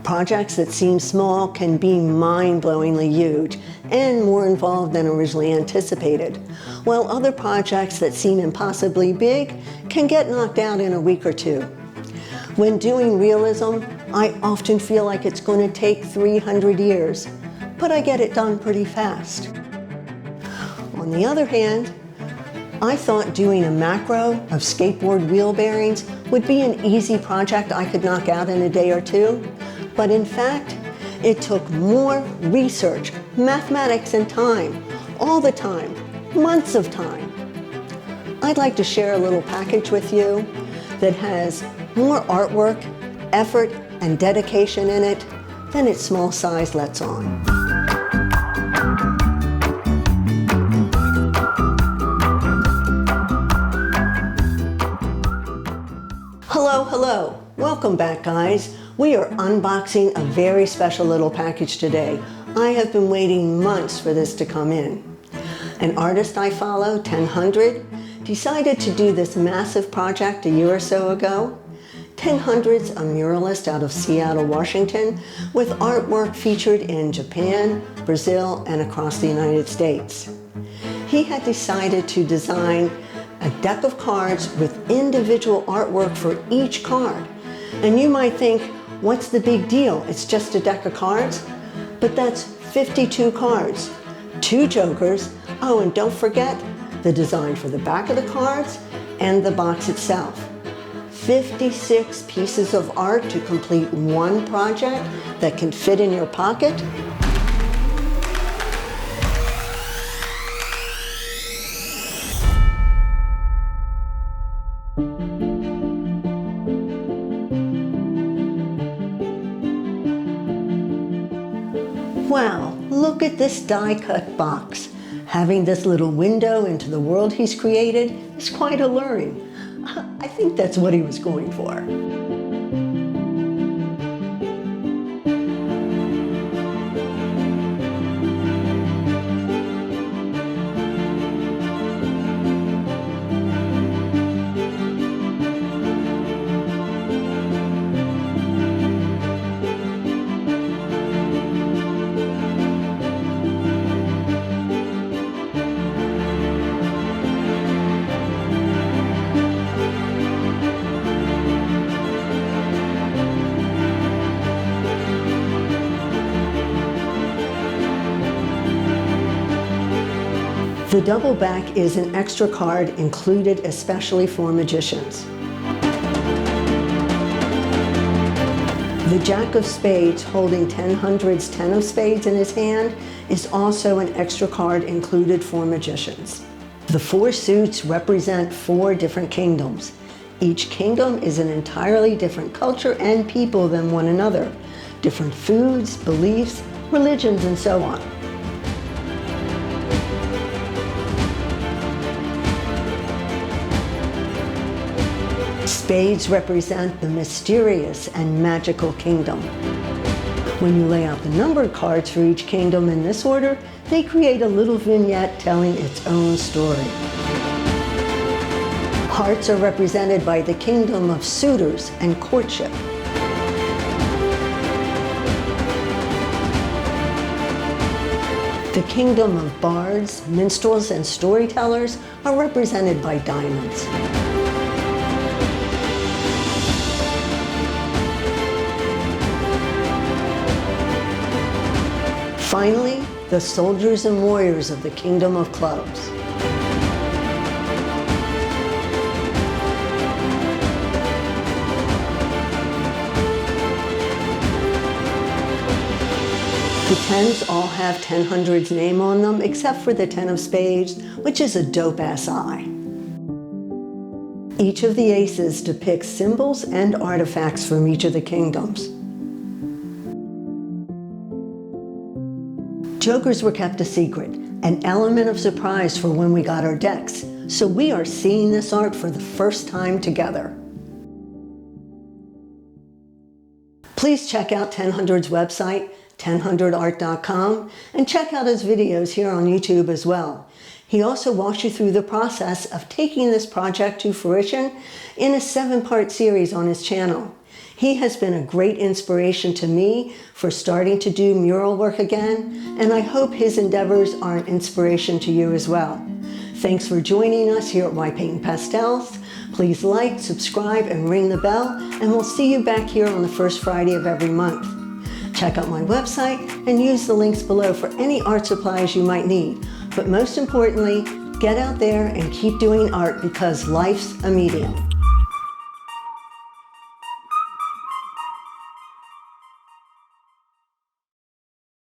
Projects that seem small can be mind-blowingly huge and more involved than originally anticipated, while other projects that seem impossibly big can get knocked out in a week or two. When doing realism, I often feel like it's going to take 300 years, but I get it done pretty fast. On the other hand, I thought doing a macro of skateboard wheel bearings would be an easy project I could knock out in a day or two, but in fact, it took more research, mathematics, and time, all the time, months of time. I'd like to share a little package with you that has more artwork, effort, and dedication in it than its small size lets on. Hello. Welcome back, guys. We are unboxing a very special little package today. I have been waiting months for this to come in. An artist I follow, 1000, decided to do this massive project a year or so ago. 1000's a muralist out of Seattle, Washington, with artwork featured in Japan, Brazil, and across the United States. He had decided to design a deck of cards with individual artwork for each card. And you might think, what's the big deal? It's just a deck of cards? But that's 52 cards, 2 jokers, oh, and don't forget the design for the back of the cards and the box itself. 56 pieces of art to complete one project that can fit in your pocket. Wow, look at this die-cut box. Having this little window into the world he's created is quite alluring. I think that's what he was going for. The double back is an extra card included especially for magicians. The Jack of Spades holding 1000's 10 of Spades in his hand is also an extra card included for magicians. The 4 suits represent 4 different kingdoms. Each kingdom is an entirely different culture and people than one another, different foods, beliefs, religions, and so on. Spades represent the mysterious and magical kingdom. When you lay out the numbered cards for each kingdom in this order, they create a little vignette telling its own story. Hearts are represented by the kingdom of suitors and courtship. The kingdom of bards, minstrels, and storytellers are represented by diamonds. Finally, the soldiers and warriors of the Kingdom of Clubs. The 10s all have 1000's name on them, except for the 10 of Spades, which is a dope-ass eye. Each of the aces depicts symbols and artifacts from each of the kingdoms. Jokers were kept a secret, an element of surprise for when we got our decks, so we are seeing this art for the first time together. Please check out 1000's website, 1000art.com, and check out his videos here on YouTube as well. He also walks you through the process of taking this project to fruition in a 7-part series on his channel. He has been a great inspiration to me for starting to do mural work again, and I hope his endeavors are an inspiration to you as well. Thanks for joining us here at Why Paint Pastels. Please like, subscribe, and ring the bell, and we'll see you back here on the first Friday of every month. Check out my website and use the links below for any art supplies you might need. But most importantly, get out there and keep doing art because life's a medium.